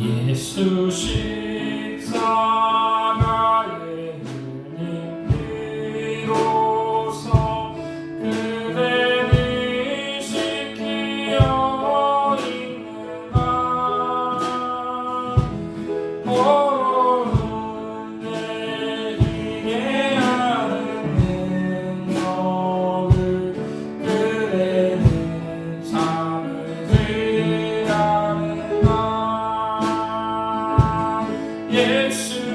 예수 십자가의 은인 피로써 그대를 지키어 있는가. 오늘 내게 하는 능력을 그대는 참으지 않는가. 예수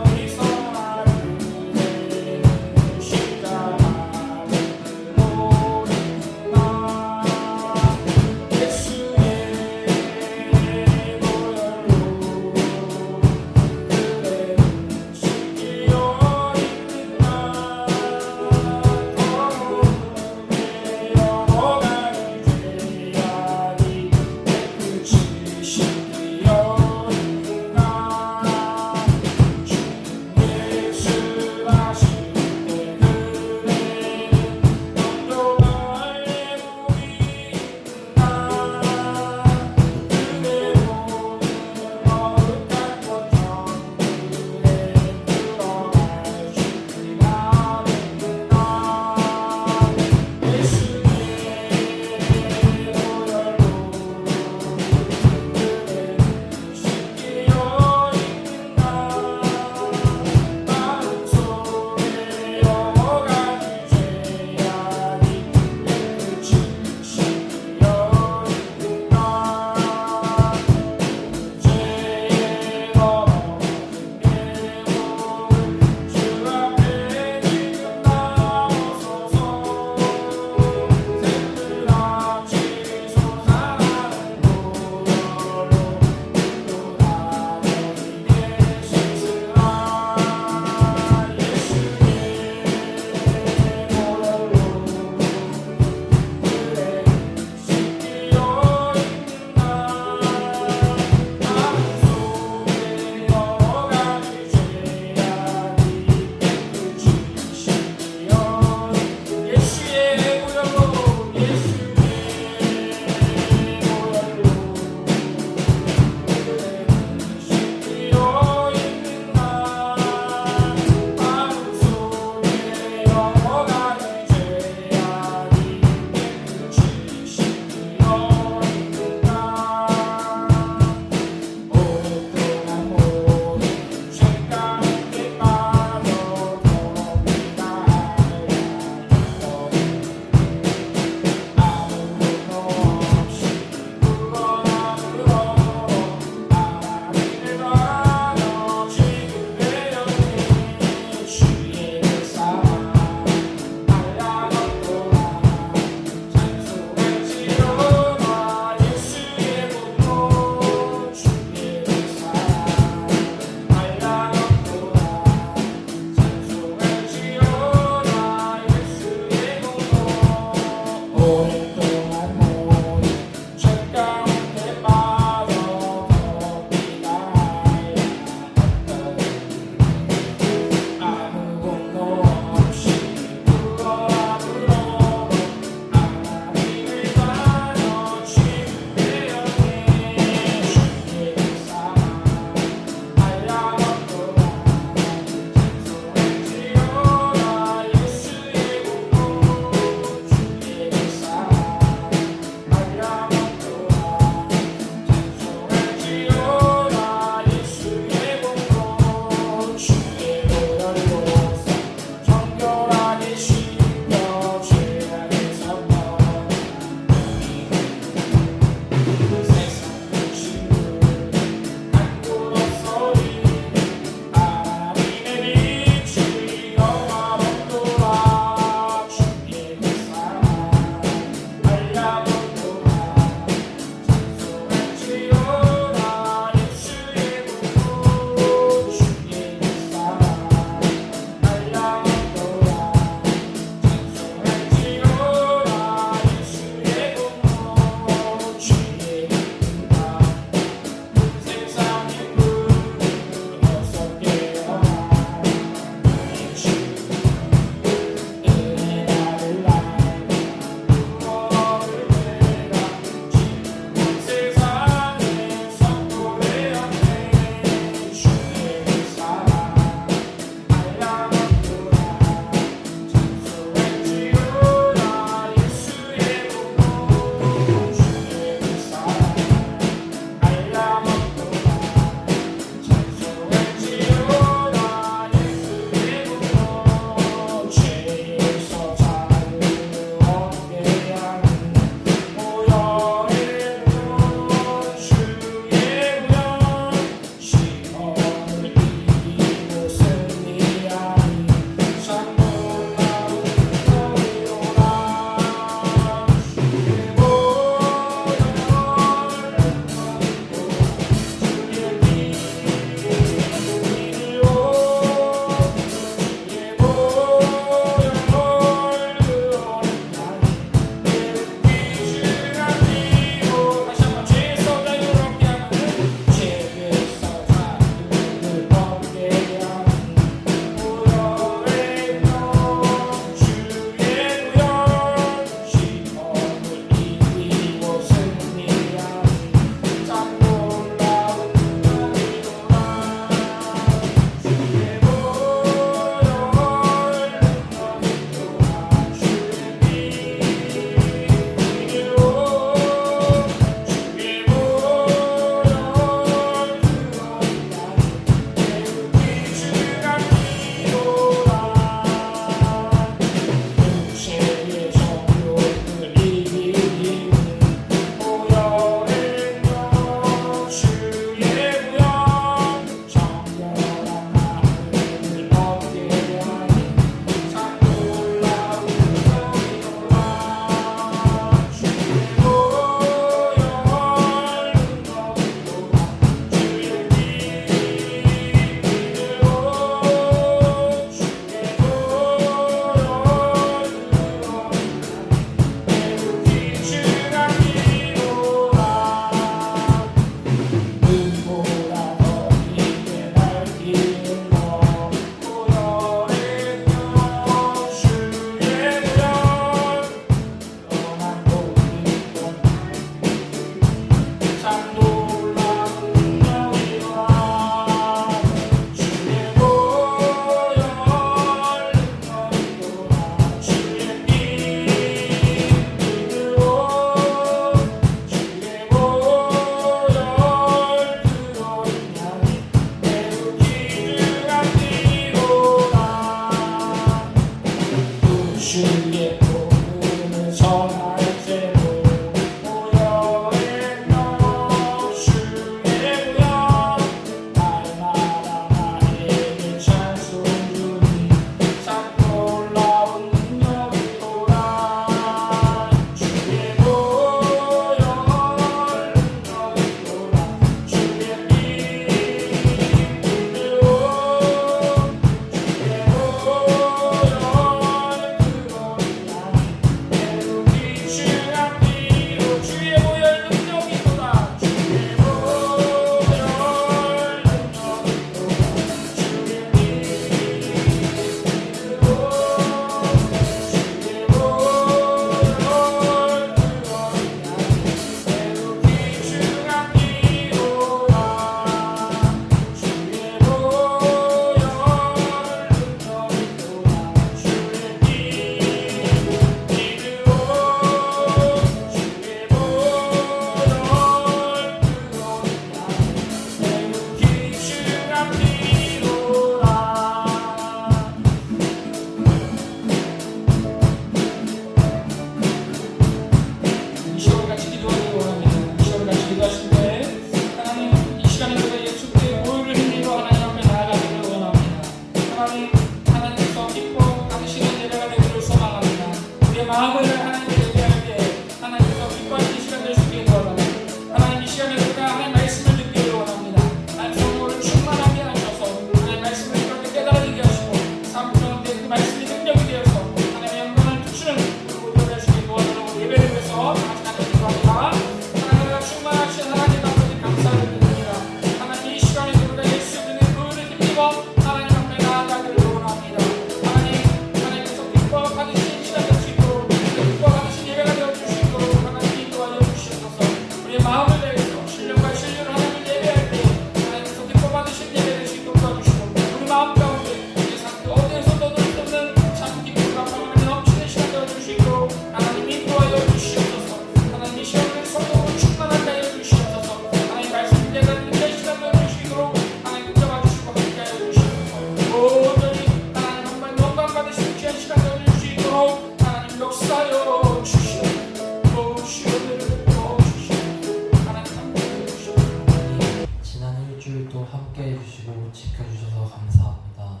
주시고 지켜주셔서 감사합니다.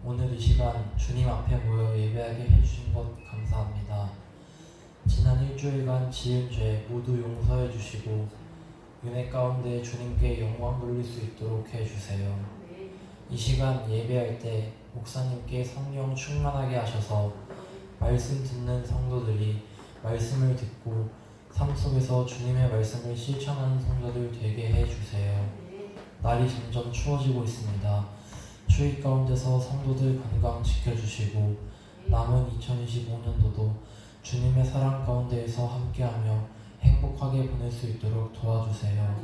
오늘 이 시간 주님 앞에 모여 예배하게 해주신 것 감사합니다. 지난 일주일간 지은 죄 모두 용서해 주시고 은혜 가운데 주님께 영광 돌릴 수 있도록 해주세요. 이 시간 예배할 때 목사님께 성령 충만하게 하셔서 말씀 듣는 성도들이 말씀을 듣고 삶 속에서 주님의 말씀을 실천하는 성도들 되게 해주세요. 날이 점점 추워지고 있습니다. 추위 가운데서 성도들 건강 지켜주시고 남은 2025년도도 주님의 사랑 가운데에서 함께하며 행복하게 보낼 수 있도록 도와주세요.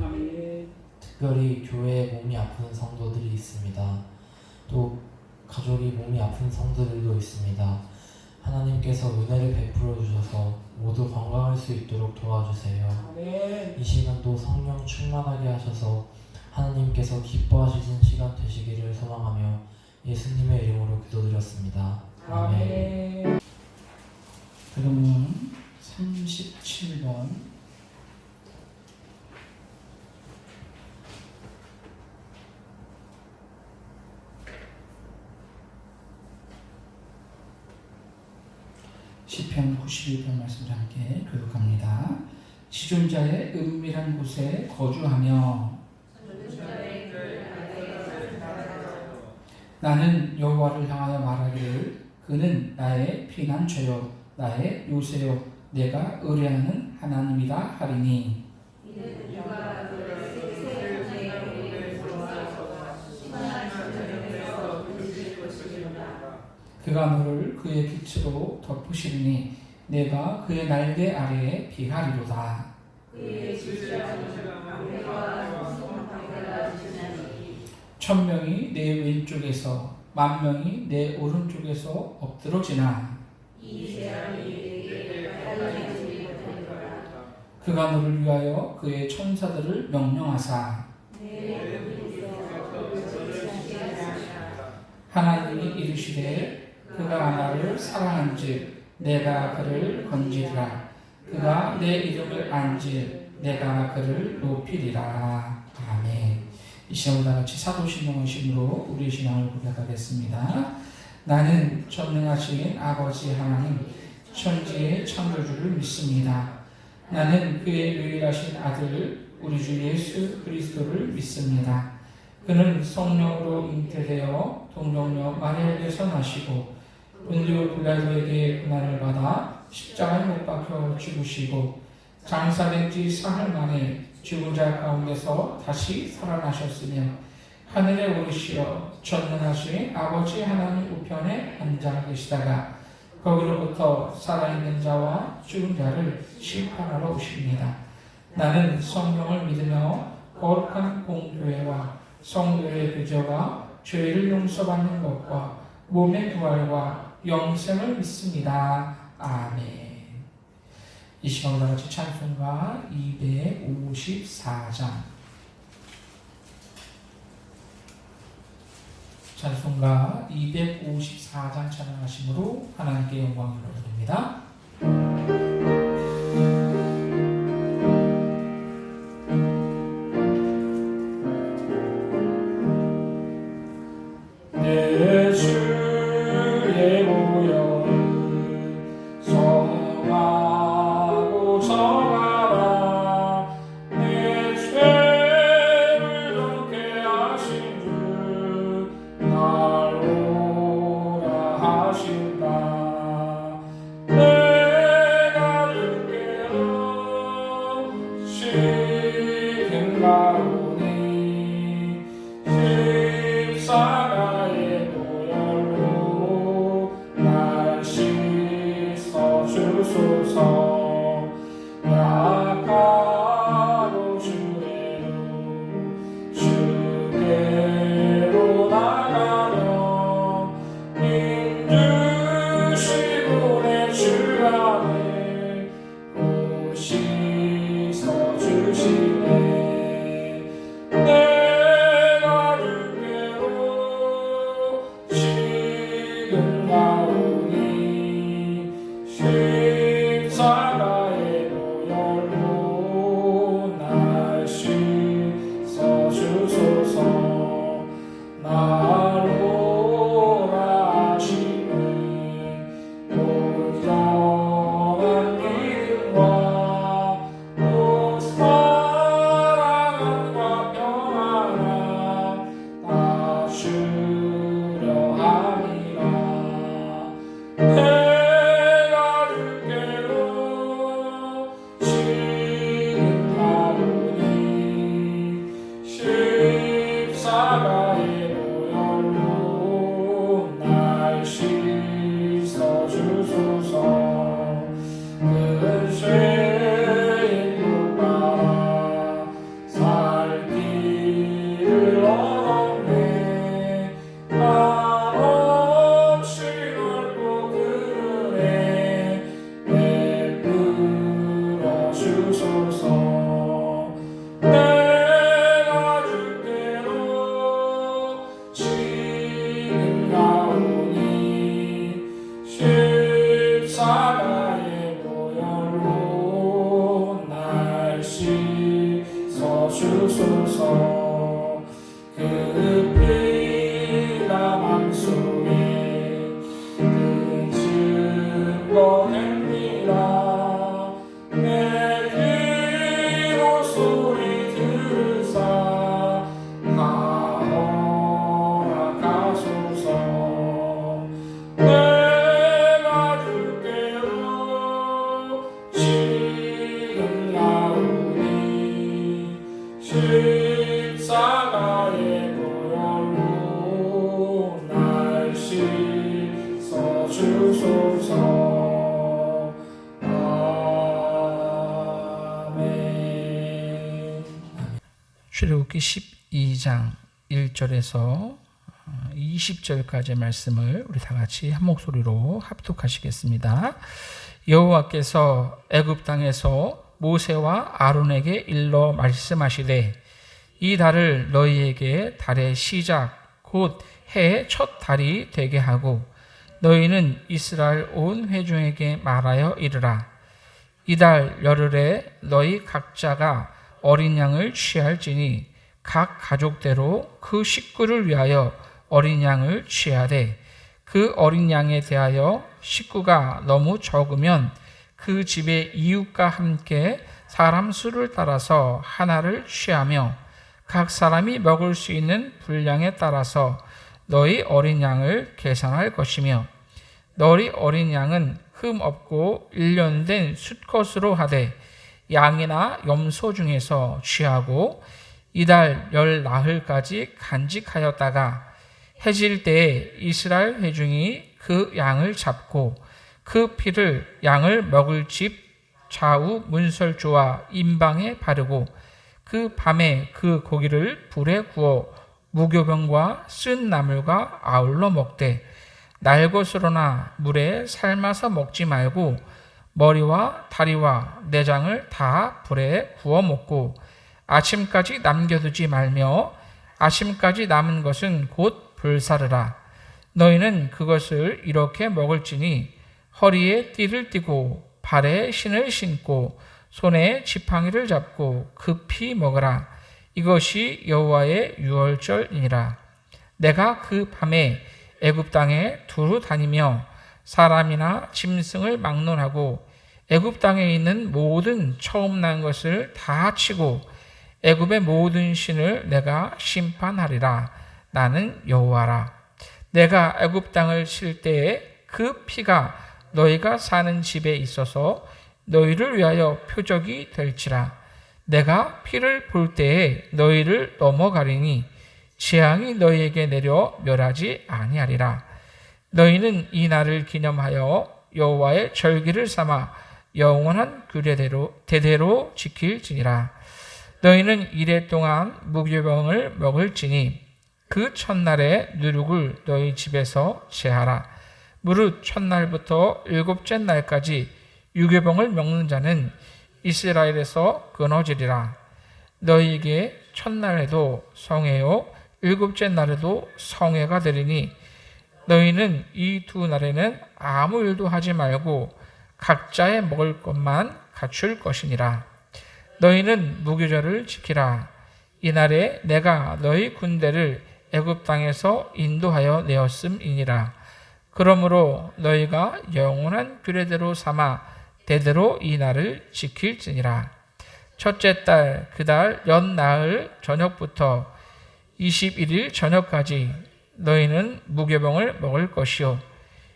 특별히 교회에 몸이 아픈 성도들이 있습니다. 또 가족이 몸이 아픈 성도들도 있습니다. 하나님께서 은혜를 베풀어 주셔서 모두 건강할 수 있도록 도와주세요. 이 시간도 성령 충만하게 하셔서 하나님께서 기뻐하시는 시간 되시기를 소망하며 예수님의 이름으로 기도드렸습니다. 아멘. 그러면 37번 시편 91편 말씀을 함께 교독합니다. 지존자의 은밀한 곳에 거주하며 나는 여호와를 향하여 말하기를 그는 나의 피난처요 나의 요새요 내가 의뢰하는 하나님이라 하리니 그가 너를 그의 빛으로 덮으시리니 내가 그의 날개 아래에 피하리로다. 천명이 내 왼쪽에서 만명이 내 오른쪽에서 엎드러지나 그가 너를 위하여 그의 천사들을 명령하사 하나님이 이르시되 그가 나를 사랑한즉 내가 그를 건지리라 그가 내 이름을 안즉 내가 그를 높이리라. 아멘. 이 시간보다 같이 사도신경의 힘으로 우리의 신앙을 고백하겠습니다. 나는 전능하신 아버지 하나님 천지의 창조주를 믿습니다. 나는 그의 유일하신 아들 우리 주 예수 그리스도를 믿습니다. 그는 성령으로 잉태되어 동정녀 마리아에게서 나시고 본디오 빌라도에게 고난을 받아 십자가에 못 박혀 죽으시고 장사된 지 사흘 만에 죽은 자 가운데서 다시 살아나셨으며 하늘에 오르시어 전능하신 아버지 하나님 우편에 앉아 계시다가 거기로부터 살아있는 자와 죽은 자를 심판하러 오십니다. 나는 성령을 믿으며 거룩한 공교회와 성도의 교제와 죄를 용서받는 것과 몸의 부활과 영생을 믿습니다. 아멘. 이 시간과 같이 찬송가 254장 찬송가 254장 찬양하심으로 하나님께 영광을 돌려드립니다. 내 주의 보혈을 성하고 전하라. 내 죄를 덮게 하신 주 날 오라 하신다. 내 출애굽기 12장 1절에서 20절까지의 말씀을 우리 다 같이 한 목소리로 합독하시겠습니다. 여호와께서 애굽 땅에서 모세와 아론에게 일러 말씀하시되 이 달을 너희에게 달의 시작 곧 해의 첫 달이 되게 하고 너희는 이스라엘 온 회중에게 말하여 이르라. 이달 열흘에 너희 각자가 어린 양을 취할지니 각 가족대로 그 식구를 위하여 어린 양을 취하되 그 어린 양에 대하여 식구가 너무 적으면 그 집의 이웃과 함께 사람 수를 따라서 하나를 취하며 각 사람이 먹을 수 있는 분량에 따라서 너희 어린 양을 계산할 것이며 너희 어린 양은 흠 없고 1년 된 숫것으로 하되 양이나 염소 중에서 취하고 이달 열 나흘까지 간직하였다가 해질 때에 이스라엘 회중이 그 양을 잡고 그 피를 양을 먹을 집 좌우 문설주와 임방에 바르고 그 밤에 그 고기를 불에 구워 무교병과 쓴 나물과 아울러 먹되 날것으로나 물에 삶아서 먹지 말고 머리와 다리와 내장을 다 불에 구워 먹고 아침까지 남겨두지 말며 아침까지 남은 것은 곧 불사르라. 너희는 그것을 이렇게 먹을지니 허리에 띠를 띠고 발에 신을 신고 손에 지팡이를 잡고 급히 먹으라. 이것이 여호와의 유월절이니라. 내가 그 밤에 애굽 땅에 두루 다니며 사람이나 짐승을 막론하고 애굽 땅에 있는 모든 처음 난 것을 다 치고 애굽의 모든 신을 내가 심판하리라. 나는 여호와라. 내가 애굽 땅을 칠 때에 그 피가 너희가 사는 집에 있어서 너희를 위하여 표적이 될지라. 내가 피를 볼 때에 너희를 넘어가리니 재앙이 너희에게 내려 멸하지 아니하리라. 너희는 이 날을 기념하여 여호와의 절기를 삼아 영원한 규례대로 대대로 지킬지니라. 너희는 이래 동안 무교병을 먹을지니 그 첫날에 누룩을 너희 집에서 제하라. 무릇 첫날부터 일곱째 날까지 유교병을 먹는 자는 이스라엘에서 끊어지리라. 너희에게 첫날에도 성회요 일곱째 날에도 성회가 되리니 너희는 이 두 날에는 아무 일도 하지 말고 각자의 먹을 것만 갖출 것이니라. 너희는 무교절을 지키라. 이날에 내가 너희 군대를 애굽 땅에서 인도하여 내었음이니라. 그러므로 너희가 영원한 규례대로 삼아 대대로 이 날을 지킬지니라. 첫째 달 그 달 연나흘 저녁부터 21일 저녁까지 너희는 무교병을 먹을 것이요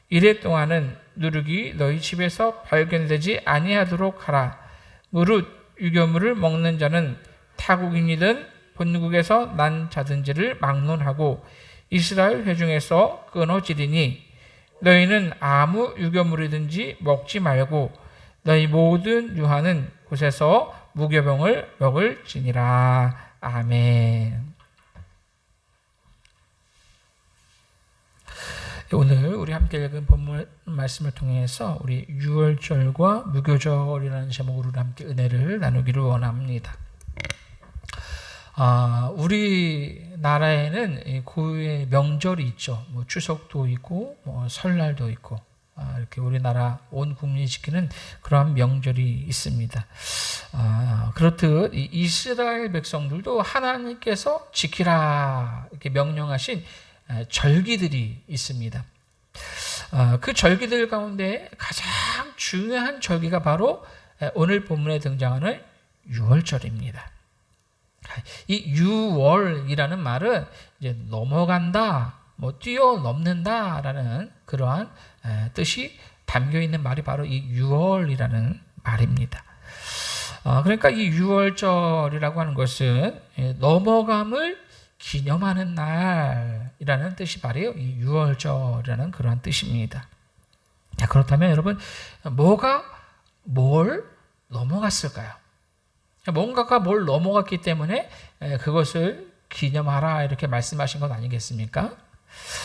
이래 동안은 누룩이 너희 집에서 발견되지 아니하도록 하라. 무릇 유교물을 먹는 자는 타국인이든 본국에서 난 자든지를 막론하고 이스라엘 회중에서 끊어지리니 너희는 아무 유교물이든지 먹지 말고 너희 모든 유하는 곳에서 무교병을 먹을지니라. 아멘. 오늘 우리 함께 읽은 본문 말씀을 통해서 우리 유월절과 무교절이라는 제목으로 함께 은혜를 나누기를 원합니다. 우리나라에는 고유의 명절이 있죠. 뭐 추석도 있고, 뭐 설날도 있고, 이렇게 우리나라 온 국민이 지키는 그러한 명절이 있습니다. 그렇듯 이스라엘 백성들도 하나님께서 지키라 이렇게 명령하신 절기들이 있습니다. 그 절기들 가운데 가장 중요한 절기가 바로 오늘 본문에 등장하는 유월절입니다. 이 유월이라는 말은 이제 넘어간다, 뭐 뛰어넘는다라는 그러한 뜻이 담겨 있는 말이 바로 이 유월이라는 말입니다. 그러니까 이 유월절이라고 하는 것은 넘어감을 기념하는 날이라는 뜻이 바로 이 유월절이라는 그러한 뜻입니다. 그렇다면 여러분, 뭐가 뭘 넘어갔을까요? 뭔가가 뭘 넘어갔기 때문에 그것을 기념하라 이렇게 말씀하신 것 아니겠습니까?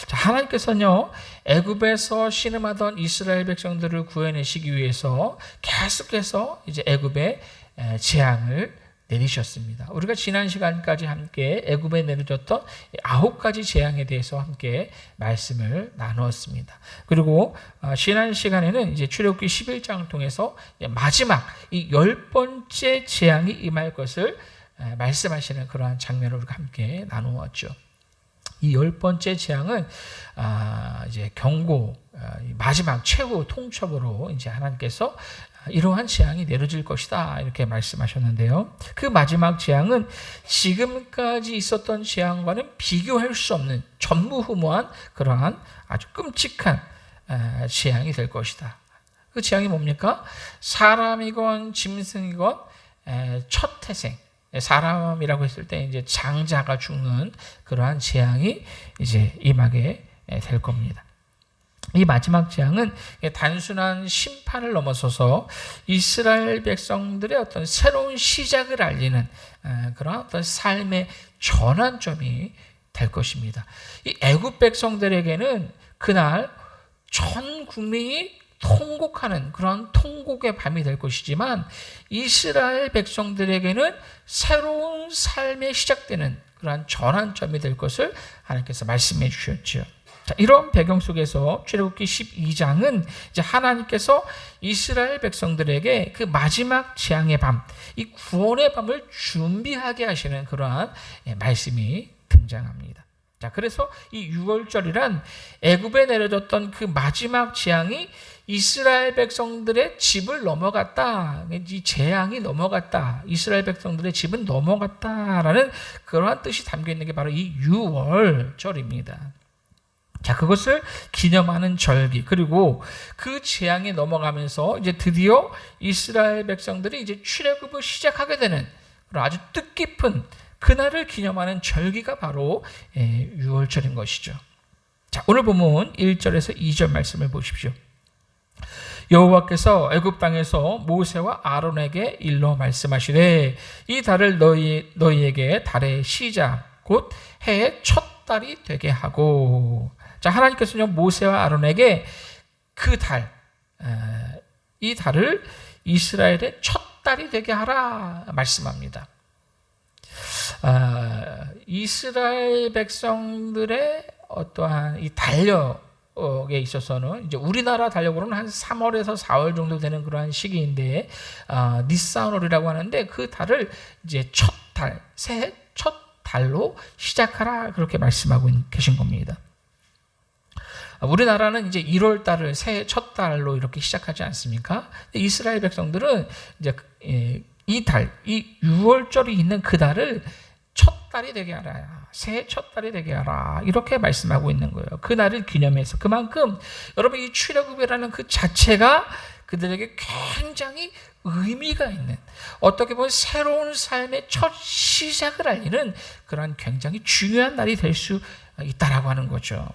자, 하나님께서는요, 애굽에서 신음하던 이스라엘 백성들을 구해내시기 위해서 계속해서 이제 애굽에 재앙을 내리셨습니다. 우리가 지난 시간까지 함께 애굽에 내려졌던 9가지 재앙에 대해서 함께 말씀을 나누었습니다. 그리고 지난 시간에는 이제 출애굽기 11장을 통해서 마지막 이 10번째 재앙이 임할 것을 말씀하시는 그러한 장면을 우리가 함께 나누었죠. 이 10번째 재앙은 이제 경고, 마지막 최후 통첩으로 이제 하나님께서 이러한 재앙이 내려질 것이다 이렇게 말씀하셨는데요. 그 마지막 재앙은 지금까지 있었던 재앙과는 비교할 수 없는 전무후무한 그러한 아주 끔찍한 재앙이 될 것이다. 그 재앙이 뭡니까? 사람이건 짐승이건 첫 태생, 사람이라고 했을 때 이제 장자가 죽는 그러한 재앙이 이제 임하게 될 겁니다. 이 마지막 재앙은 단순한 심판을 넘어서서 이스라엘 백성들의 어떤 새로운 시작을 알리는 그런 어떤 삶의 전환점이 될 것입니다. 이 애굽 백성들에게는 그날 전 국민이 통곡하는 그런 통곡의 밤이 될 것이지만 이스라엘 백성들에게는 새로운 삶에 시작되는 그러한 전환점이 될 것을 하나님께서 말씀해 주셨죠. 자, 이런 배경 속에서 출애굽기 12장은 이제 하나님께서 이스라엘 백성들에게 그 마지막 재앙의 밤, 이 구원의 밤을 준비하게 하시는 그러한 말씀이 등장합니다. 자, 그래서 이 유월절이란 애굽에 내려졌던 그 마지막 재앙이 이스라엘 백성들의 집을 넘어갔다. 이 재앙이 넘어갔다. 이스라엘 백성들의 집은 넘어갔다라는 그러한 뜻이 담겨 있는 게 바로 이 유월절입니다. 자, 그것을 기념하는 절기, 그리고 그 재앙이 넘어가면서 이제 드디어 이스라엘 백성들이 이제 출애굽을 시작하게 되는 그런 아주 뜻깊은 그날을 기념하는 절기가 바로 유월절인 것이죠. 자, 오늘 보면 1절에서 2절 말씀을 보십시오. 여호와께서 애굽 땅에서 모세와 아론에게 일러 말씀하시되 이 달을 너희에게 달의 시작 곧 해의 첫 달이 되게 하고. 자, 하나님께서는 모세와 아론에게 그 달, 이 달을 이스라엘의 첫 달이 되게 하라 말씀합니다. 이스라엘 백성들의 어떠한 이 달력에 있어서는 이제 우리나라 달력으로는 한 3월에서 4월 정도 되는 그러한 시기인데 니산월이라고 하는데 그 달을 이제 첫 달, 새해 첫 달로 시작하라 그렇게 말씀하고 계신 겁니다. 우리나라는 이제 1월 달을 새해 첫 달로 이렇게 시작하지 않습니까? 이스라엘 백성들은 이제 이 달, 이 6월절이 있는 그 달을 첫 달이 되게 하라. 새해 첫 달이 되게 하라. 이렇게 말씀하고 있는 거예요. 그 날을 기념해서. 그만큼 여러분 이 출애굽이라는 그 자체가 그들에게 굉장히 의미가 있는, 어떻게 보면 새로운 삶의 첫 시작을 알리는 그런 굉장히 중요한 날이 될 수 있다라고 하는 거죠.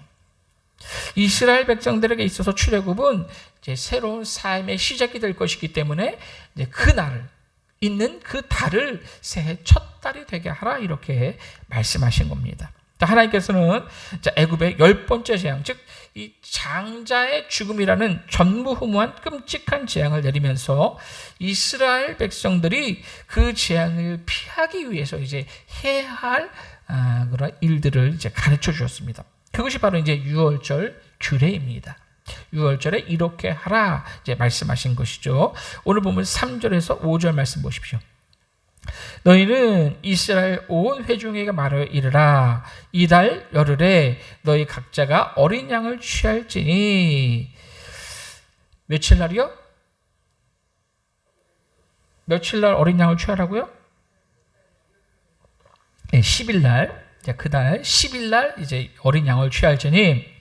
이스라엘 백성들에게 있어서 출애굽은 이제 새로운 삶의 시작이 될 것이기 때문에 이제 그 날을 있는 그 달을 새해 첫 달이 되게 하라 이렇게 말씀하신 겁니다. 하나님께서는 애굽의 10번째 재앙, 즉 이 장자의 죽음이라는 전무후무한 끔찍한 재앙을 내리면서 이스라엘 백성들이 그 재앙을 피하기 위해서 이제 해야 할 그런 일들을 이제 가르쳐 주었습니다. 그것이 바로 이제 유월절 규례입니다. 유월절에 이렇게 하라 이제 말씀하신 것이죠. 오늘 보면 3절에서 5절 말씀 보십시오. 너희는 이스라엘 온 회중에게 말하여 이르라. 이달 열흘에 너희 각자가 어린 양을 취할지니. 며칠 날이요? 며칠 날 어린 양을 취하라고요? 네, 10일 날. 그날 10일 날 이제 어린 양을 취할지니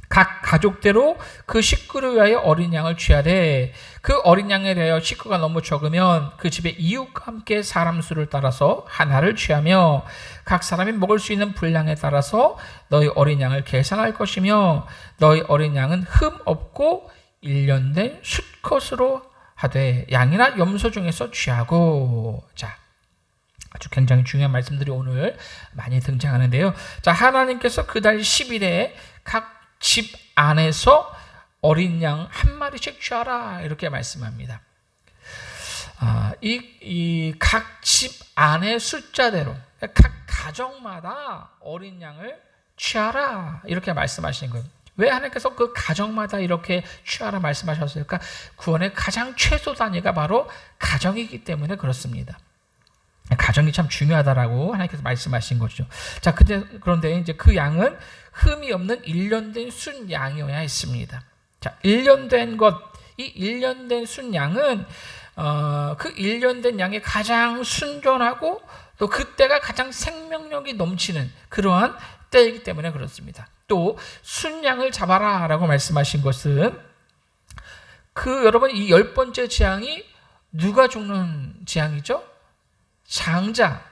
각 가족대로 그 식구를 위하여 어린 양을 취하되 그 어린 양에 대하여 식구가 너무 적으면 그 집의 이웃과 함께 사람 수를 따라서 하나를 취하며 각 사람이 먹을 수 있는 분량에 따라서 너희 어린 양을 계산할 것이며 너희 어린 양은 흠 없고 1년 된 수컷으로 하되 양이나 염소 중에서 취하고. 자, 아주 굉장히 중요한 말씀들이 오늘 많이 등장하는데요. 자, 하나님께서 그달 10일에 각 집 안에서 어린 양 한 마리씩 취하라 이렇게 말씀합니다. 이 각 집 안의 숫자대로 각 가정마다 어린 양을 취하라 이렇게 말씀하시는 거예요. 왜 하나님께서 그 가정마다 이렇게 취하라 말씀하셨을까? 구원의 가장 최소 단위가 바로 가정이기 때문에 그렇습니다. 가정이 참 중요하다라고 하나님께서 말씀하신 거죠. 자, 그런데 이제 그 양은 흠이 없는 1년 된 순 양이어야 했습니다. 자, 1년 된 것, 이 1년 된 순 양은 그 1년 된 양이 가장 순전하고 또 그때가 가장 생명력이 넘치는 그러한 때이기 때문에 그렇습니다. 또 순양을 잡아라라고 말씀하신 것은 여러분 이 10번째 재앙이 누가 죽는 재앙이죠? 장자,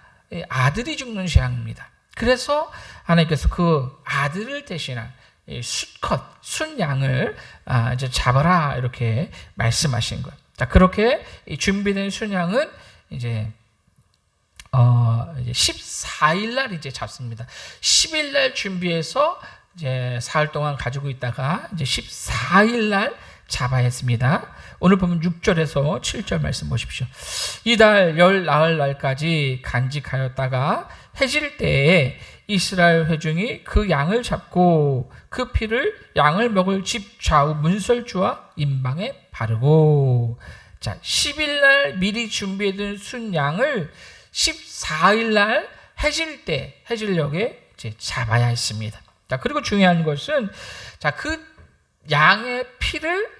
아들이 죽는 재앙입니다. 그래서 하나님께서 그 아들을 대신한 수컷, 순양을 이제 잡아라 이렇게 말씀하신 거예요. 자, 그렇게 준비된 순양은 이제 14일 날 이제 잡습니다. 10일 날 준비해서 이제 사흘 동안 가지고 있다가 이제 14일 날 잡아야 했습니다. 오늘 보면 6절에서 7절 말씀 보십시오. 이달 열 나흘 날까지 간직하였다가 해질 때에 이스라엘 회중이 그 양을 잡고 그 피를 양을 먹을 집 좌우 문설주와 임방에 바르고, 자, 10일 날 미리 준비해둔 순양을 14일 날 해질녘에 이제 잡아야 했습니다. 자, 그리고 중요한 것은 자, 그 양의 피를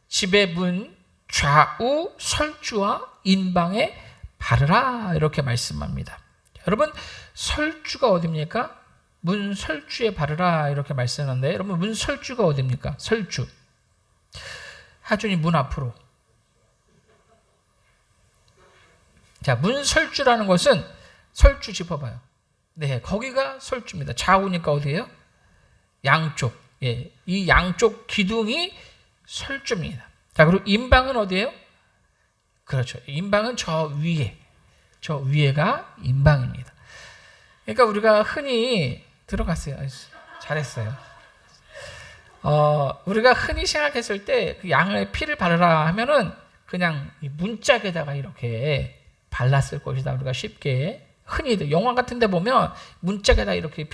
집의 문 좌우 설주와 인방에 바르라 이렇게 말씀합니다. 여러분, 설주가 어디입니까? 문 설주에 바르라 이렇게 말씀하는데, 여러분 문 설주가 어디입니까? 설주. 하준이 문 앞으로. 자, 문 설주라는 것은 설주 짚어봐요. 네, 거기가 설주입니다. 좌우니까 어디예요? 양쪽. 예, 이 양쪽 기둥이 설주입니다. 자, 그리고 인방은 어디예요? 그렇죠. 인방은 저 위에가 인방입니다. 그러니까 우리가 흔히 들어갔어요. 잘했어요. 우리가 흔히 생각했을 때 그 양의 피를 바르라 하면은 그냥 문짝에다가 이렇게 발랐을 것이다. 우리가 쉽게 흔히 영화 같은 데 보면 문짝에다 이렇게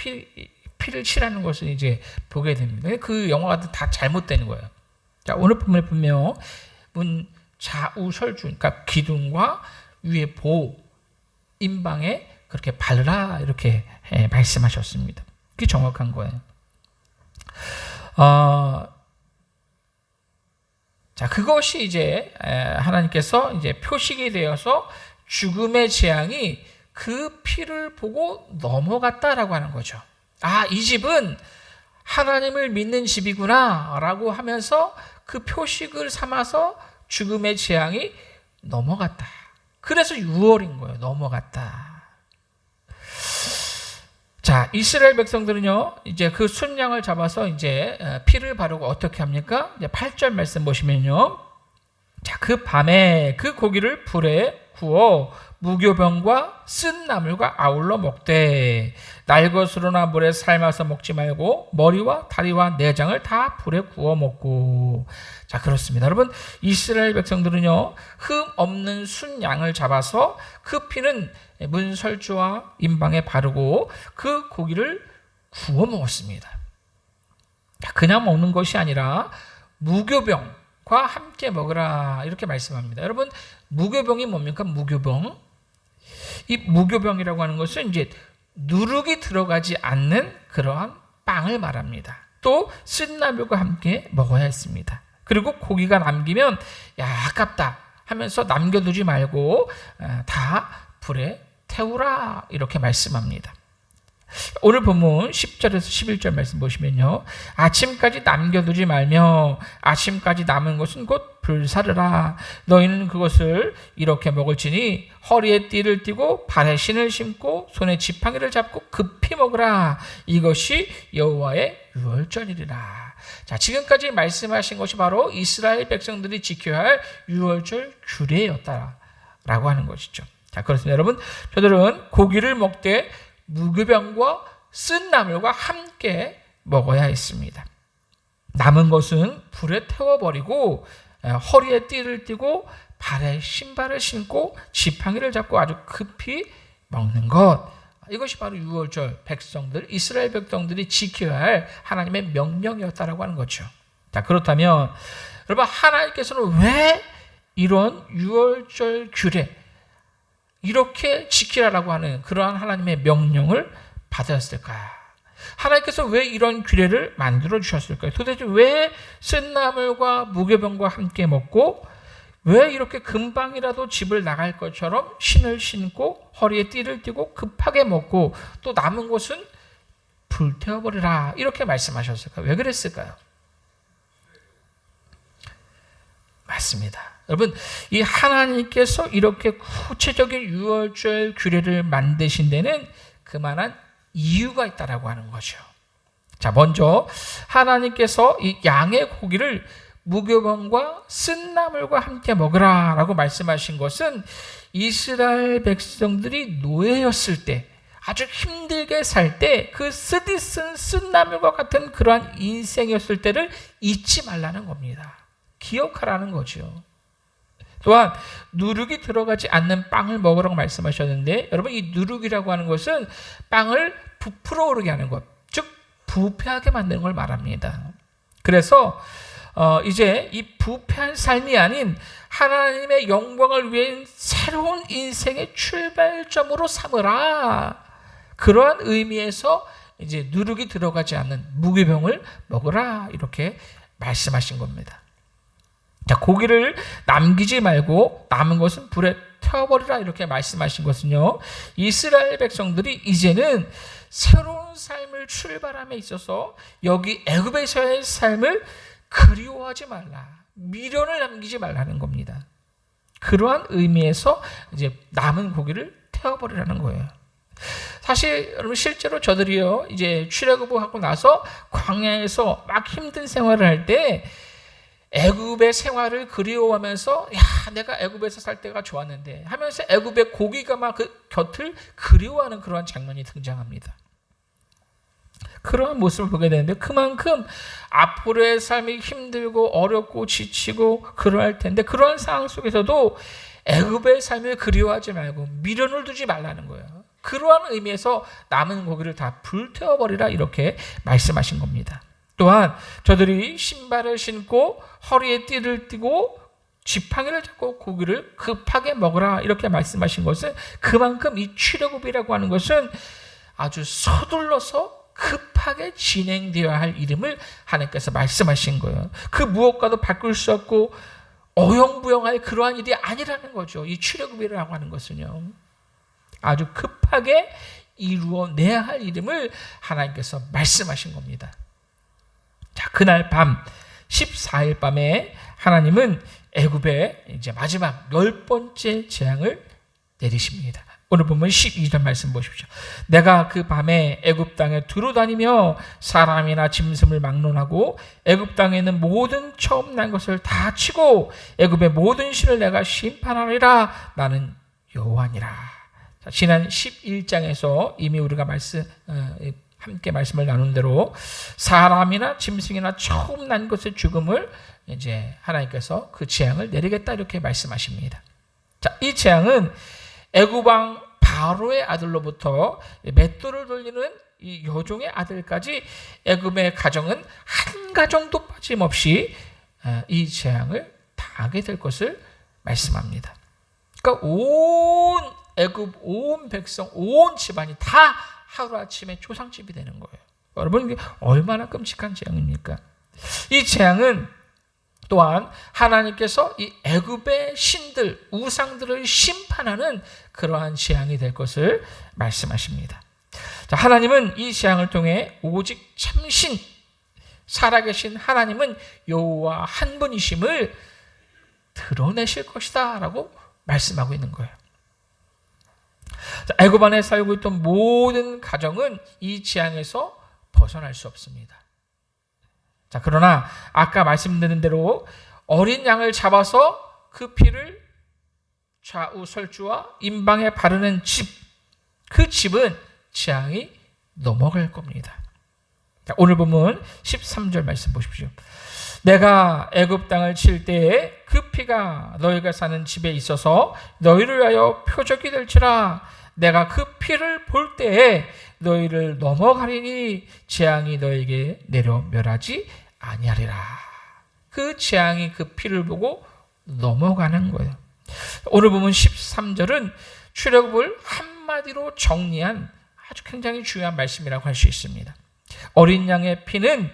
피를 칠하는 것을 이제 보게 됩니다. 그 영화가 다 잘못되는 거예요. 자, 오늘 보면 문 좌우 설주, 그러니까 기둥과 위에 보, 인방에 그렇게 바르라 이렇게 말씀하셨습니다. 그게 정확한 거예요. 자, 그것이 이제 하나님께서 이제 표식이 되어서 죽음의 재앙이 그 피를 보고 넘어갔다라고 하는 거죠. 아, 이 집은 하나님을 믿는 집이구나 라고 하면서 그 표식을 삼아서 죽음의 재앙이 넘어갔다. 그래서 6월인 거예요. 넘어갔다. 자, 이스라엘 백성들은요, 이제 그 순양을 잡아서 이제 피를 바르고 어떻게 합니까? 이제 8절 말씀 보시면요. 자, 그 밤에 그 고기를 불에 구워 무교병과 쓴 나물과 아울러 먹되 날것으로나 물에 삶아서 먹지 말고 머리와 다리와 내장을 다 불에 구워 먹고. 자, 그렇습니다. 여러분, 이스라엘 백성들은요, 흠 없는 순양을 잡아서 그 피는 문설주와 인방에 바르고 그 고기를 구워 먹었습니다. 그냥 먹는 것이 아니라 무교병과 함께 먹으라 이렇게 말씀합니다. 여러분, 무교병이 뭡니까? 무교병. 이 무교병이라고 하는 것은 이제 누룩이 들어가지 않는 그러한 빵을 말합니다. 또 쓴나물과 함께 먹어야 했습니다. 그리고 고기가 남기면 야, 아깝다 하면서 남겨두지 말고 다 불에 태우라 이렇게 말씀합니다. 오늘 본문 10절에서 11절 말씀 보시면요. 아침까지 남겨두지 말며 아침까지 남은 것은 곧 불사르라. 너희는 그것을 이렇게 먹을지니 허리에 띠를 띠고 발에 신을 신고 손에 지팡이를 잡고 급히 먹으라. 이것이 여호와의 유월절이라. 자, 지금까지 말씀하신 것이 바로 이스라엘 백성들이 지켜야 할 유월절 규례였다라고 하는 것이죠. 자, 그렇습니다. 여러분, 저들은 고기를 먹되 무교병과 쓴 나물과 함께 먹어야 했습니다. 남은 것은 불에 태워버리고 허리에 띠를 띠고 발에 신발을 신고 지팡이를 잡고 아주 급히 먹는 것. 이것이 바로 유월절 백성들, 이스라엘 백성들이 지켜야 할 하나님의 명령이었다라고 하는 거죠. 자, 그렇다면 여러분, 하나님께서는 왜 이런 유월절 규례 이렇게 지키라라고 하는 그러한 하나님의 명령을 받았을까? 하나님께서 왜 이런 규례를 만들어 주셨을까요? 도대체 왜 쓴나물과 무교병과 함께 먹고 왜 이렇게 금방이라도 집을 나갈 것처럼 신을 신고 허리에 띠를 띠고 급하게 먹고 또 남은 것은 불태워버리라 이렇게 말씀하셨을까요? 왜 그랬을까요? 맞습니다. 여러분, 이 하나님께서 이렇게 구체적인 유월절 규례를 만드신 데는 그만한 이유가 있다라고 하는 거죠. 자, 먼저 하나님께서 이 양의 고기를 무교병과 쓴 나물과 함께 먹으라라고 말씀하신 것은 이스라엘 백성들이 노예였을 때 아주 힘들게 살 때 그 쓰디쓴 쓴 나물과 같은 그러한 인생이었을 때를 잊지 말라는 겁니다. 기억하라는 거죠. 또한 누룩이 들어가지 않는 빵을 먹으라고 말씀하셨는데 여러분, 이 누룩이라고 하는 것은 빵을 부풀어 오르게 하는 것, 즉 부패하게 만드는 걸 말합니다. 그래서 이제 이 부패한 삶이 아닌 하나님의 영광을 위한 새로운 인생의 출발점으로 삼으라. 그러한 의미에서 이제 누룩이 들어가지 않는 무교병을 먹으라 이렇게 말씀하신 겁니다. 자, 고기를 남기지 말고 남은 것은 불에 태워버리라 이렇게 말씀하신 것은요, 이스라엘 백성들이 이제는 새로운 삶을 출발함에 있어서 여기 애굽에서의 삶을 그리워하지 말라, 미련을 남기지 말라는 겁니다. 그러한 의미에서 이제 남은 고기를 태워버리라는 거예요. 사실 여러분, 실제로 저들이요 이제 출애굽을 하고 나서 광야에서 막 힘든 생활을 할 때 애굽의 생활을 그리워하면서 야, 내가 애굽에서 살 때가 좋았는데 하면서 애굽의 고기가 막 그 곁을 그리워하는 그러한 장면이 등장합니다. 그러한 모습을 보게 되는데 그만큼 앞으로의 삶이 힘들고 어렵고 지치고 그러할 텐데 그러한 상황 속에서도 애굽의 삶을 그리워하지 말고 미련을 두지 말라는 거예요. 그러한 의미에서 남은 고기를 다 불태워버리라 이렇게 말씀하신 겁니다. 또한 저들이 신발을 신고 허리에 띠를 띠고 지팡이를 잡고 고기를 급하게 먹으라 이렇게 말씀하신 것은 그만큼 이 출애굽이라고 하는 것은 아주 서둘러서 급하게 진행되어야 할 일임을 하나님께서 말씀하신 거예요. 그 무엇과도 바꿀 수 없고 어영부영할 그러한 일이 아니라는 거죠. 이 출애굽이라고 하는 것은요, 아주 급하게 이루어내야 할 일임을 하나님께서 말씀하신 겁니다. 자, 그날 밤 14일 밤에 하나님은 애굽에 이제 마지막 10번째 재앙을 내리십니다. 오늘 보면 12절 말씀 보십시오. 내가 그 밤에 애굽 땅에 두루 다니며 사람이나 짐승을 막론하고 애굽 땅에 있는 모든 처음 난 것을 다 치고 애굽의 모든 신을 내가 심판하리라. 나는 여호와니라. 자, 지난 11장에서 이미 우리가 함께 말씀을 나눈 대로 사람이나 짐승이나 처음 난 것의 죽음을 이제 하나님께서 그 재앙을 내리겠다 이렇게 말씀하십니다. 자, 이 재앙은 애굽 왕 바로의 아들로부터 맷돌을 돌리는 이 여종의 아들까지 애굽의 가정은 한 가정도 빠짐없이 이 재앙을 당하게 될 것을 말씀합니다. 그러니까 온 애굽 온 백성 온 집안이 다 하루아침에 초상집이 되는 거예요. 여러분, 이게 얼마나 끔찍한 재앙입니까? 이 재앙은 또한 하나님께서 이 애굽의 신들, 우상들을 심판하는 그러한 재앙이 될 것을 말씀하십니다. 자, 하나님은 이 재앙을 통해 오직 참신, 살아계신 하나님은 여호와 한 분이심을 드러내실 것이다 라고 말씀하고 있는 거예요. 자, 애굽 안에 살고 있던 모든 가정은 이 재앙에서 벗어날 수 없습니다. 자, 그러나 아까 말씀드린 대로 어린 양을 잡아서 그 피를 좌우 설주와 임방에 바르는 집, 그 집은 재앙이 넘어갈 겁니다. 자, 오늘 보면 13절 말씀 보십시오. 내가 애굽 땅을 칠 때에 그 피가 너희가 사는 집에 있어서 너희를 위하여 표적이 될지라. 내가 그 피를 볼 때에 너희를 넘어가리니 재앙이 너에게 내려 멸하지 아니하리라. 그 재앙이 그 피를 보고 넘어가는 거예요. 오늘 보면 13절은 출애굽을 한마디로 정리한 아주 굉장히 중요한 말씀이라고 할 수 있습니다. 어린 양의 피는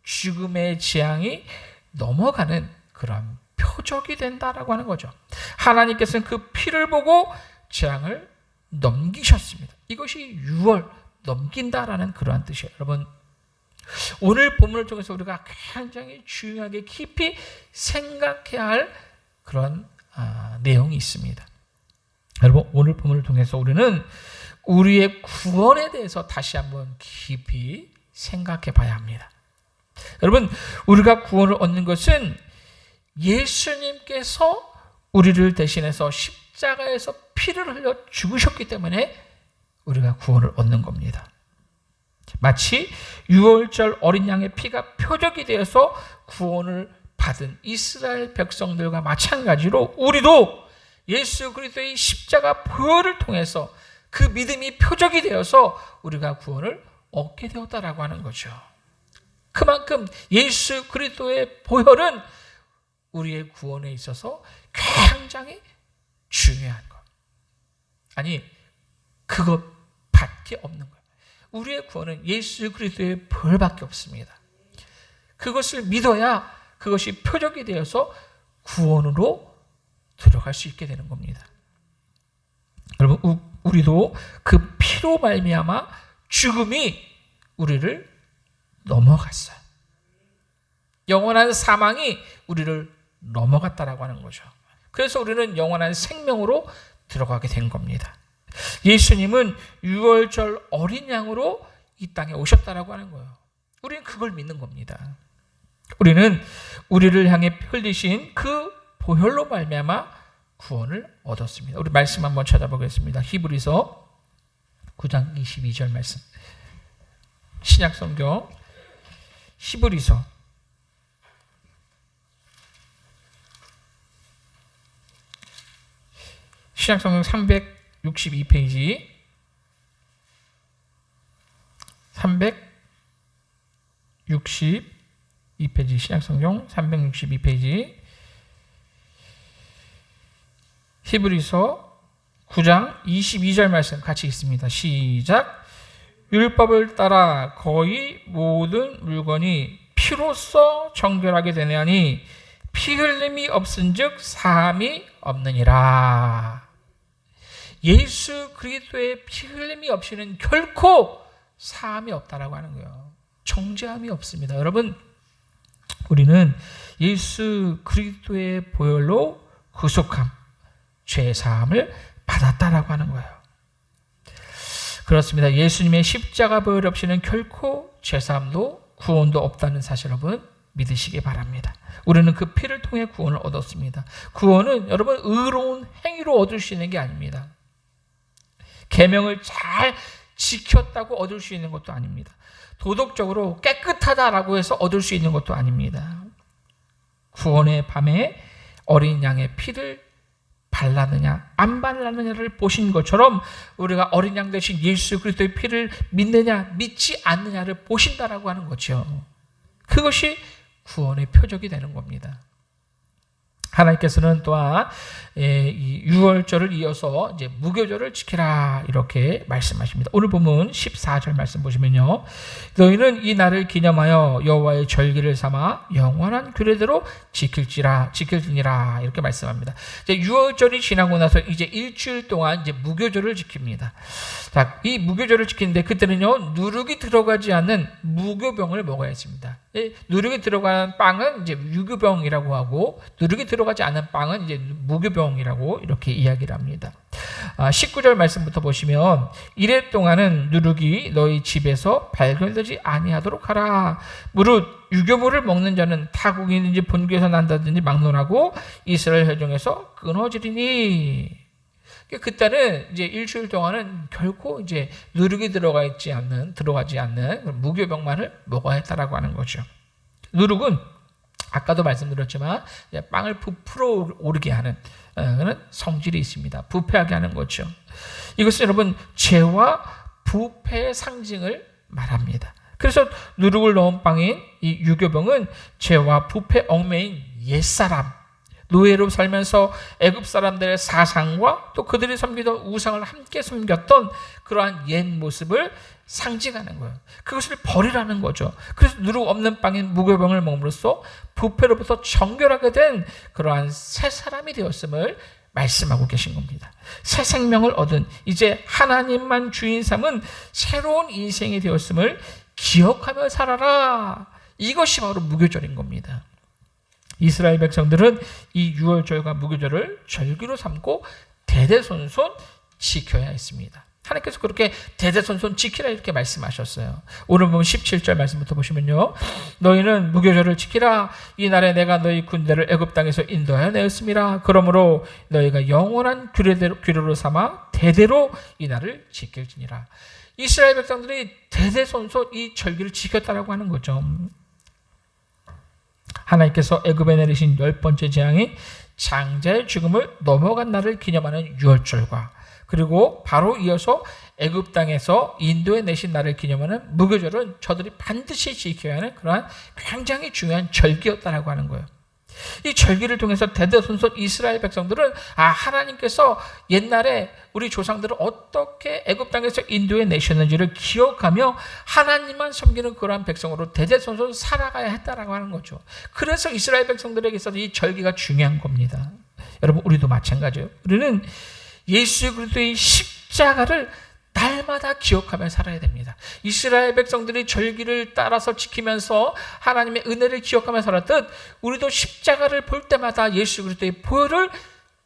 죽음의 재앙이 넘어가는 그런 표적이 된다라고 하는 거죠. 하나님께서는 그 피를 보고 재앙을 넘기셨습니다. 이것이 6월 넘긴다라는 그러한 뜻이에요. 여러분, 오늘 본문을 통해서 우리가 굉장히 중요하게 깊이 생각해야 할 그런 내용이 있습니다. 여러분, 오늘 본문을 통해서 우리는 우리의 구원에 대해서 다시 한번 깊이 생각해 봐야 합니다. 여러분, 우리가 구원을 얻는 것은 예수님께서 우리를 대신해서 십자가에서 피를 흘려 죽으셨기 때문에 우리가 구원을 얻는 겁니다. 마치 유월절 어린 양의 피가 표적이 되어서 구원을 받은 이스라엘 백성들과 마찬가지로 우리도 예수 그리스도의 십자가 보혈을 통해서 그 믿음이 표적이 되어서 우리가 구원을 얻게 되었다라고 하는 거죠. 그만큼 예수 그리스도의 보혈은 우리의 구원에 있어서 굉장히 중요한 것. 아니, 그것밖에 없는 거예요. 우리의 구원은 예수 그리스도의 보혈밖에 없습니다. 그것을 믿어야 그것이 표적이 되어서 구원으로 들어갈 수 있게 되는 겁니다. 여러분, 우리도 그 피로 말미암아 죽음이 우리를 넘어갔어요. 영원한 사망이 우리를 넘어갔다라고 하는 거죠. 그래서 우리는 영원한 생명으로 들어가게 된 겁니다. 예수님은 유월절 어린 양으로 이 땅에 오셨다라고 하는 거예요. 우리는 그걸 믿는 겁니다. 우리는 우리를 향해 흘리신 그 보혈로 말미암아 구원을 얻었습니다. 우리 말씀 한번 찾아보겠습니다. 히브리서 9장 22절 말씀. 신약 성경 히브리서 신약 성경 362페이지 362페이지 신약 성경 362페이지 히브리서 9장 22절 말씀 같이 읽습니다. 시작. 율법을 따라 거의 모든 물건이 피로써 정결하게 되느니 피 흘림이 없은즉 사함이 없느니라. 예수 그리스도의 피 흘림이 없이는 결코 사함이 없다라고 하는 거예요. 정죄함이 없습니다. 여러분, 우리는 예수 그리스도의 보혈로 구속함, 죄 사함을 받았다라고 하는 거예요. 그렇습니다. 예수님의 십자가 보혈 없이는 결코 죄 사함도 구원도 없다는 사실 여러분 믿으시기 바랍니다. 우리는 그 피를 통해 구원을 얻었습니다. 구원은 여러분 의로운 행위로 얻을 수 있는 게 아닙니다. 계명을 잘 지켰다고 얻을 수 있는 것도 아닙니다. 도덕적으로 깨끗하다라고 해서 얻을 수 있는 것도 아닙니다. 구원의 밤에 어린 양의 피를 발랐느냐 안 발랐느냐를 보신 것처럼 우리가 어린 양 대신 예수 그리스도의 피를 믿느냐 믿지 않느냐를 보신다라고 하는 거죠. 그것이 구원의 표적이 되는 겁니다. 하나님께서는 또한 이 유월절을 이어서 이제 무교절을 지키라 이렇게 말씀하십니다. 오늘 보면 14절 말씀 보시면요, 너희는 이 날을 기념하여 여호와의 절기를 삼아 영원한 규례대로 지킬지니라 이렇게 말씀합니다. 이제 유월절이 지나고 나서 이제 일주일 동안 이제 무교절을 지킵니다. 자, 이 무교절을 지키는데 그때는요 누룩이 들어가지 않는 무교병을 먹어야 했습니다. 누룩이 들어가는 빵은 이제 유교병이라고 하고 누룩이 들어가지 않는 빵은 이제 무교병이라고 이렇게 이야기를 합니다. 19절 말씀부터 보시면 이래 동안은 누룩이 너희 집에서 발견되지 아니하도록 하라. 무릇 유교물을 먹는 자는 타국이든지 본교에서 난다든지 막론하고 이스라엘 회중에서 끊어지리니. 그때는 이제 일주일 동안은 결코 이제 누룩이 들어가지 않는 무교병만을 먹어야 했다라고 하는 거죠. 누룩은 아까도 말씀드렸지만 빵을 부풀어 오르게 하는 그런 성질이 있습니다. 부패하게 하는 거죠. 이것은 여러분 죄와 부패의 상징을 말합니다. 그래서 누룩을 넣은 빵인 이 유교병은 죄와 부패 얽매인 옛사람, 노예로 살면서 애굽 사람들의 사상과 또 그들이 섬기던 우상을 함께 섬겼던 그러한 옛 모습을 상징하는 거예요. 그것을 버리라는 거죠. 그래서 누룩 없는 빵인 무교병을 먹음으로써 부패로부터 정결하게 된 그러한 새 사람이 되었음을 말씀하고 계신 겁니다. 새 생명을 얻은 이제 하나님만 주인 삼은 새로운 인생이 되었음을 기억하며 살아라. 이것이 바로 무교절인 겁니다. 이스라엘 백성들은 이 유월절과 무교절을 절기로 삼고 대대손손 지켜야 했습니다. 하나님께서 그렇게 대대손손 지키라 이렇게 말씀하셨어요. 오늘 보면 17절 말씀부터 보시면요. 너희는 무교절을 지키라. 이 날에 내가 너희 군대를 애굽 땅에서 인도하여 내었음이라. 그러므로 너희가 영원한 규례로 삼아 대대로 이 날을 지킬지니라. 이스라엘 백성들이 대대손손 이 절기를 지켰다라고 하는 거죠. 하나님께서 애굽에 내리신 10번째 재앙이 장자의 죽음을 넘어간 날을 기념하는 유월절과 그리고 바로 이어서 애굽 땅에서 인도에 내신 날을 기념하는 무교절은 저들이 반드시 지켜야 하는 그러한 굉장히 중요한 절기였다라고 하는 거예요. 이 절기를 통해서 대대손손 이스라엘 백성들은 하나님께서 옛날에 우리 조상들을 어떻게 애굽 땅에서 인도에 내셨는지를 기억하며 하나님만 섬기는 그러한 백성으로 대대손손 살아가야 했다라고 하는 거죠. 그래서 이스라엘 백성들에게 있어서 이 절기가 중요한 겁니다. 여러분 우리도 마찬가지예요. 우리는 예수 그리스도의 십자가를 날마다 기억하며 살아야 됩니다. 이스라엘 백성들이 절기를 따라서 지키면서 하나님의 은혜를 기억하며 살았듯 우리도 십자가를 볼 때마다 예수 그리스도의 보혈을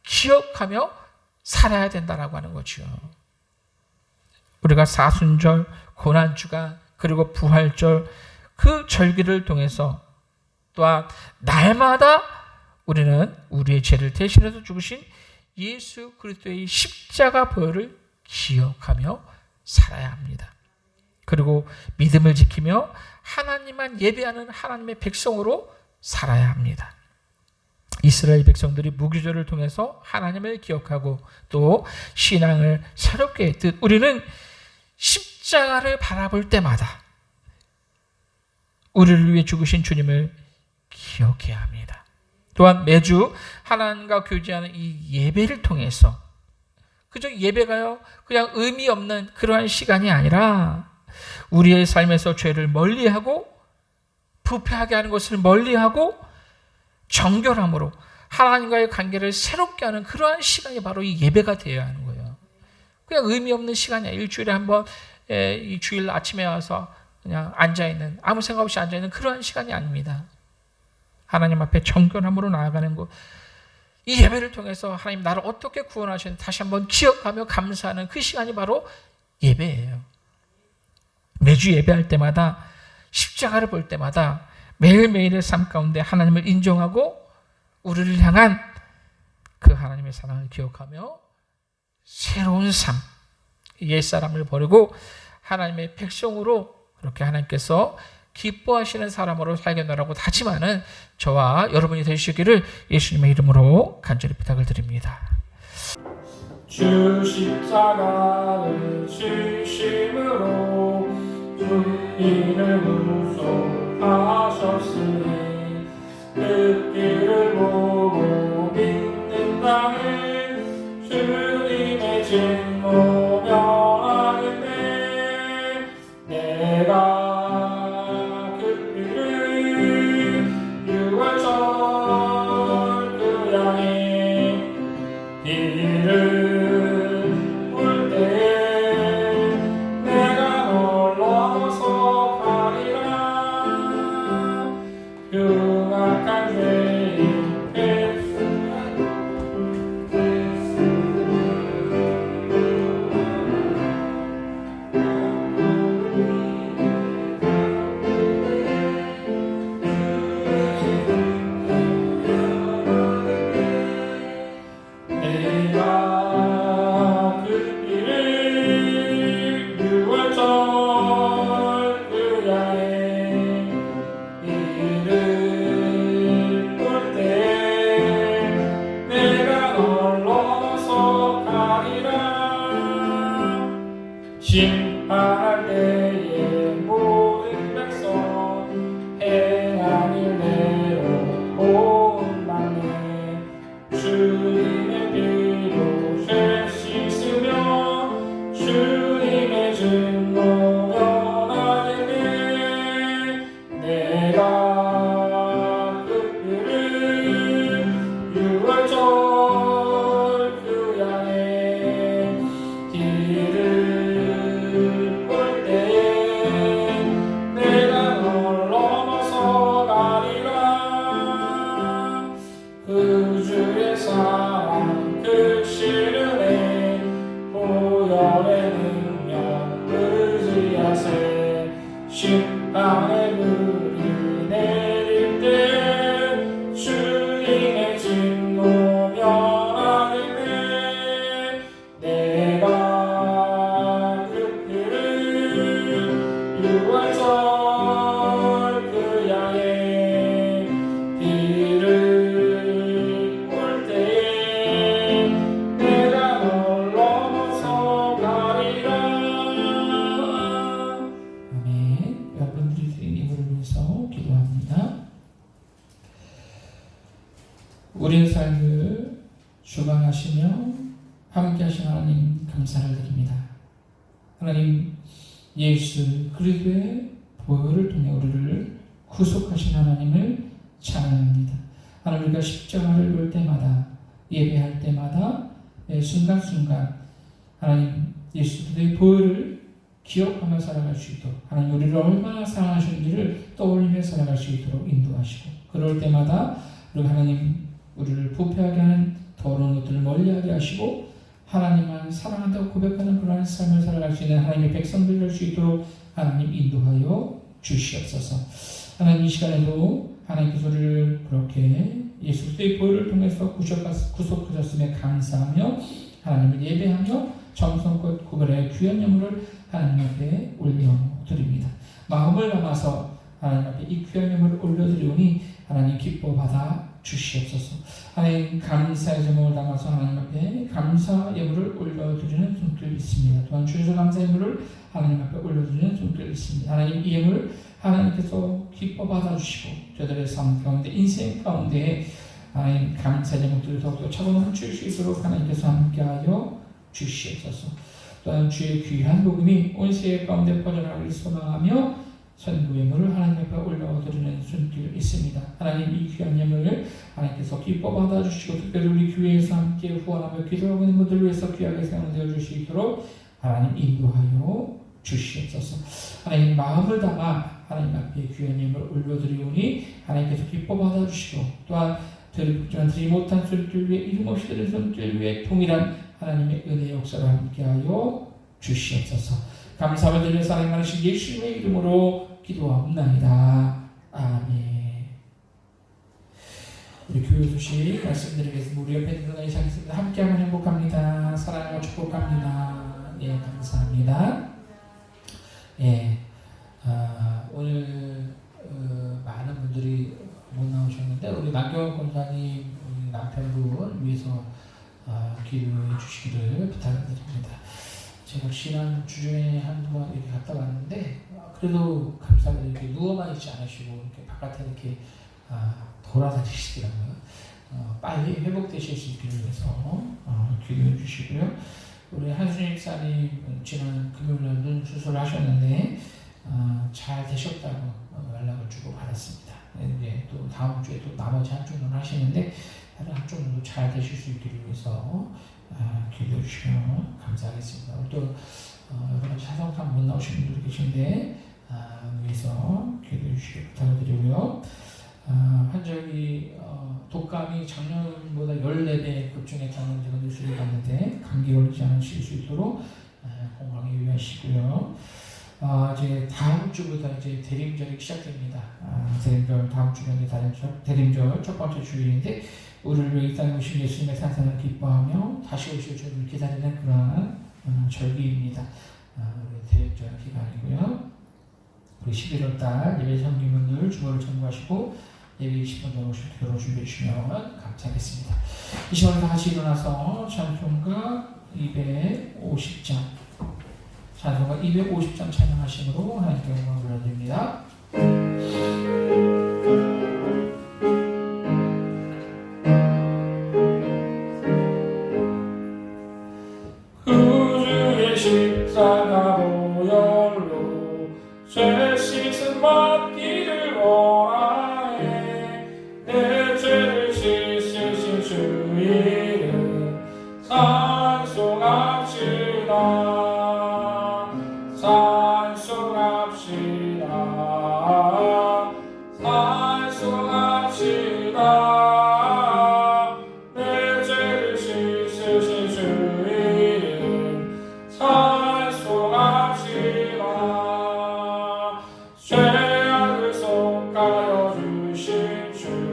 기억하며 살아야 된다라고 하는 거죠. 우리가 사순절, 고난주간 그리고 부활절 그 절기를 통해서 또한 날마다 우리는 우리의 죄를 대신해서 죽으신 예수 그리스도의 십자가 보혈을 기억하며 살아야 합니다. 그리고 믿음을 지키며 하나님만 예배하는 하나님의 백성으로 살아야 합니다. 이스라엘 백성들이 무교절을 통해서 하나님을 기억하고 또 신앙을 새롭게 했듯 우리는 십자가를 바라볼 때마다 우리를 위해 죽으신 주님을 기억해야 합니다. 또한 매주 하나님과 교제하는 이 예배를 통해서 그저 예배가요 그냥 의미 없는 그러한 시간이 아니라 우리의 삶에서 죄를 멀리하고 부패하게 하는 것을 멀리하고 정결함으로 하나님과의 관계를 새롭게 하는 그러한 시간이 바로 이 예배가 되어야 하는 거예요. 그냥 의미 없는 시간이야. 일주일에 한번 이 주일 아침에 와서 그냥 앉아있는 아무 생각 없이 앉아있는 그러한 시간이 아닙니다. 하나님 앞에 정결함으로 나아가는 것, 이 예배를 통해서 하나님 나를 어떻게 구원하셨는지 다시 한번 기억하며 감사하는 그 시간이 바로 예배예요. 매주 예배할 때마다 십자가를 볼 때마다 매일매일의 삶 가운데 하나님을 인정하고 우리를 향한 그 하나님의 사랑을 기억하며 새로운 삶, 옛사람을 버리고 하나님의 백성으로 그렇게 하나님께서 기뻐하시는 사람으로 살겠노라고 다짐하는 저와 여러분이 되시기를 예수님의 이름으로 간절히 부탁을 드립니다. 주 십자가를 지심으로 주인을 무속하셨으니 그 길을 보고 믿는다네 주님의 진노 명하겠네. 내가 우리의 삶을 주관하시며 함께 하신 하나님 감사를 드립니다. 하나님 예수 그리스도의 보혈을 통해 우리를 구속하신 하나님을 찬양합니다. 하나님 우리가 십자가를 볼 때마다 예배할 때마다 순간순간 하나님 예수 그리스도의 보혈을 기억하며 살아갈 수 있도록 하나님 우리를 얼마나 사랑하셨는지를 떠올리며 살아갈 수 있도록 인도하시고 그럴 때마다 우리 하나님 우리를 부패하게 하는 더러운 것들을 멀리하게 하시고 하나님만 사랑한다고 고백하는 그러한 삶을 살아갈 수 있는 하나님의 백성들 될 수 있도록 하나님 인도하여 주시옵소서. 하나님 이 시간에도 하나님께서 우리를 그렇게 예수 그리스도의 보혈을 통해서 구속하셨음에 감사하며 하나님을 예배하며 정성껏 구별의 귀한 예물을 하나님 앞에 올려드립니다. 마음을 담아서 하나님 앞에 이 귀한 예물을 올려드리오니 하나님 기뻐 받아 주시옵소서. 하나님 감사의 제목을 담아서 하나님 앞에 감사 예물을 올려드리는 손길 있습니다. 또한 주에서 감사 예물을 하나님 앞에 올려드리는 손길 있습니다. 하나님 이 예물을 하나님께서 기뻐 받아주시고 저들의 삶 가운데 인생 가운데 하나님 감사 제목들을 더욱더 차고 넘칠 수 있도록 하나님께서 함께하여 주시옵소서. 또한 주의 귀한 복음이 온 세계 가운데 퍼져나가길 소망하며 선구 예물을 하나님 앞에 올려드리는 손길 있습니다. 하나님 이 귀한 예물을 하나님께서 기뻐 받아주시고 특별히 우리 교회에서 함께 후원하며 기도하고 있는 분들을 위해서 귀하게 사용되어 줄 수 있도록 하나님 인도하여 주시옵소서. 하나님 마음을 담아 하나님 앞에 귀한 예물을 올려드리오니 하나님께서 기뻐 받아주시고 또한 드리지 못한 손길 위에 이름 없이 드린 손길 위에 통일한 하나님의 은혜의 역사를 함께하여 주시옵소서. 감사를 드리며 사랑하신 예수님의 이름으로 기도하옵나이다. 아멘. 우리 교회 소식 말씀드리겠습니다. 우리 옆에 있는 분과 이상했습니다. 함께하면 행복합니다. 사랑하고 축복합니다. 예, 감사합니다. 예, 오늘 많은 분들이 못 나오셨는데 우리 남경 권사님 우리 남편분 위해서 기도해 주시기를 부탁드립니다. 제가 지난 주중에 한번 이렇게 갔다 왔는데 그래도 감사하게 이렇게 누워만 있지 않으시고 이렇게 바깥에 이렇게 돌아다니시더라고요. 빨리 회복되실 수 있기를 위해서 기도해 주시고요. 우리 한순희 목사님 지난 금요일날 눈 수술하셨는데 잘 되셨다고 연락을 주고 받았습니다. 이제 또 다음 주에 또 나머지 한쪽 눈 하시는데 다른 한쪽 눈도 잘 되실 수 있기를 위해서 기도해 주시면 감사하겠습니다. 또 여러분 차성상 못 나오시는 분들 계신데 위해서 기도해 주시기 부탁드리고요. 환자이 독감이 작년보다 14배 급증했다는 제가 뉴스를 봤는데 감기 걸리지 않으실 수 있도록 건강에 유의하시고요. 이제 다음 주부터 이제 대림절이 시작됩니다. 대림절 다음 주면 대림절 첫 번째 주일인데 우리를 위해 이 땅에 오신 예수님의 산상을 기뻐하며 다시 오실 주를 기다리는 그러한 절기입니다. 우리 대림절 기간이고요. 우리 11월 달 예배 섬기분들 주보를 참고하시고 예배 20분 오실 기도로 준비해 주시면 감사하겠습니다. 이 시간에 다시 일어나서 찬송가 250장 찬송가 250장 찬양하심으로 하나님께 영광을 올려드립니다. 구주의 십자가 보혈로 죄 씻음 받기를 원하네. 내 죄를 씻으신 주 이름 찬송합시다. 찬송합시다. 내 죄를 씻으신 주 이름 찬송합시다. 죄악을 속하여 주신 주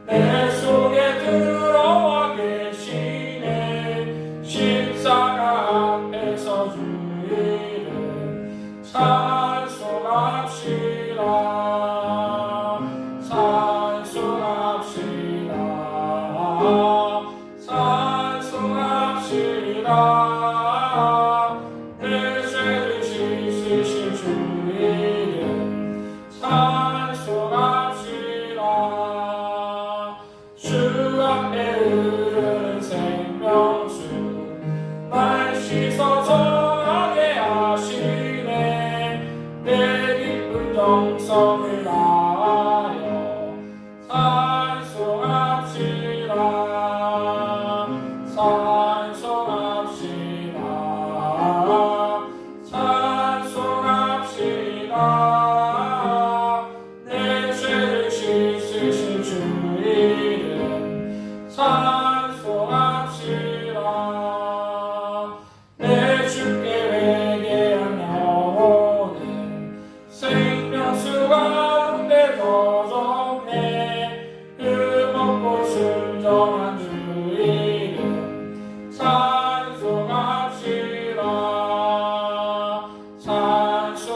내 속에 들어와 계시네. 십자가 앞에서 주 이름 찬송합시다. 찬송합시다. 찬송합시다. 내 죄를 씻으신 주 이름 찬송합시다. 주가 위하여 찬송합시다. 찬송합시다. 찬송합시다. 내 죄를 씻으신 주 이름 찬송합시다. 내 주께 회개한 영혼은 생명수 가운데 거졌네. 그 먹고 순정한 주 이름 찬송합시다. 찬송합시다.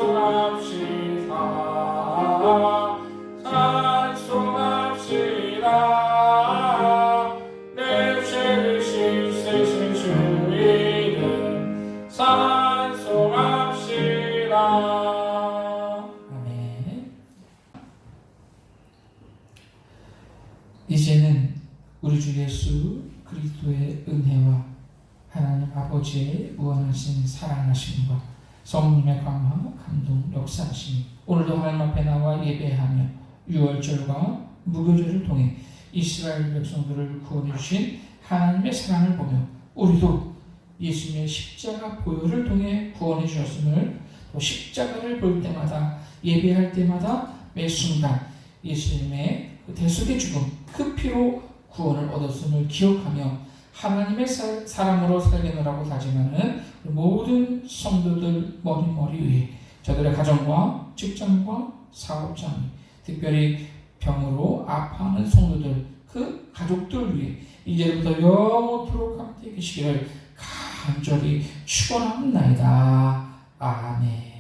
찬송합시다. 내 죄를 씻으신 주 이름 찬송합시다. 아멘. 이제는 우리 주 예수 그리스도의 은혜와 하나님 아버지의 무한하신 사랑하심과 성령의 강화, 감동, 역사하심이 오늘도 하나님 앞에 나와 예배하며 유월절과 무교절을 통해 이스라엘 백성들을 구원해 주신 하나님의 사랑을 보며 우리도 예수님의 십자가 보혈을 통해 구원해 주셨음을 또 십자가를 볼 때마다 예배할 때마다 매 순간 예수님의 그 대속의 죽음 그 피로 구원을 얻었음을 기억하며 하나님의 사람으로 살겠노라고 다짐하는 모든 성도들 머리 위에 저들의 가정과 직장과 사업장, 특별히 병으로 아파하는 성도들 그 가족들 위해 이제부터 영원토록 함께 계시기를 간절히 축원합니다. 아멘.